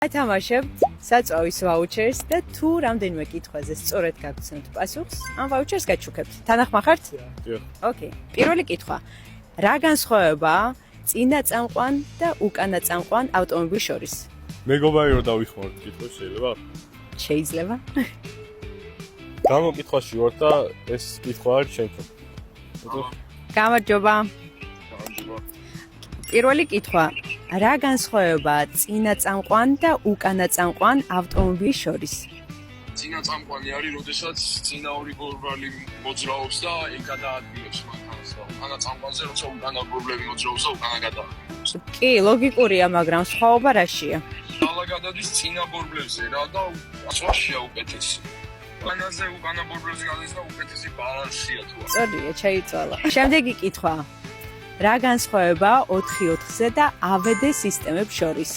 ათამაშებთ საწვავის ვაუჩერს და თუ რამდენიმე კითხვაზე სწორად გაგცნობთ პასუხს, ამ ვაუჩერს გაჩუქებთ. თანახმა ხართ? დიახ. ოკეი. პირველი კითხვა. რა განსხვავებაა წინა წამყვან და უკანა წამყვან ავტომობილის შორის? მეგობარი რომ დავიხმაროთ კითხვა შეიძლება? შეიძლება. გამოკითხვაში ვარ და ეს კითხვა არის ჩემთვის. გამარჯობა. პირველი კითხვა. რა განსხვავებაა წინა წამყვან და უკანა წამყვან ავტომობილის შორის? წინა წამყვანი არის, როდესაც წინა ორი გორბალი მოძრაობს და ეგ გადაადგილებს მანქანას. უკანა წამყვანზე, როცა უკანა გორბლები მოძრაობს და უკანა გადაადგილებს. კი, ლოგიკურია, მაგრამ სხვაობა რაშია? დალა გადადის წინა გორბლებზე რა და სხვაშია უკეთესი. უკანაზე უკანა გორბლებზე გადის და უკეთესი ბალანსია თუ არა. სწორია, ჩაიწვალა. შემდეგი კითხვა. რა განსხვავებაა 4-4-ზე და AVD სისტემებს შორის?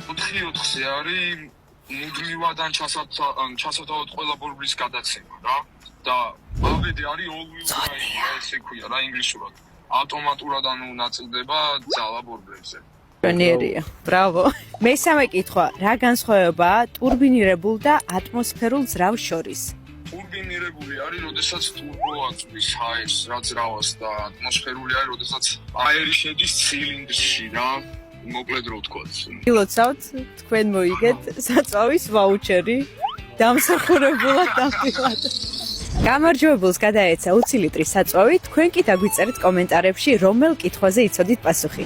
4-4-ზე არის მუდმივად ან ჩასათავად ყველა გორბლის გადაცემა რა და AVD არის all wheel drive, ესე ქვია რა ინგლისურად. ავტომატურად ანუ ნაწილდება ძალა გორბლებზე. ბნერია. ბრავო. მესამე კითხვა. რა განსხვავებაა ტურბინირებულ და ატმოსფერულ ძრავს შორის? ტურბინირებული არის, როდესაც ტურბო აწვის ჰაერს, რა ძრავას და ატმოსფერული არის, როდესაც აერი შედის ცილინდრში რა, მოკლედ რო ვთქვათ. ილოცავთ, თქვენ მოიგეთ საწვავის ვაუჩერი დამსახურებულად ამბილად. გამარჯვებულს გადაეცა 20 ლიტრი საწვავი, თქვენ კი დაგვიწერეთ კომენტარებში, რომელ კითხვაზე იცოდით პასუხი.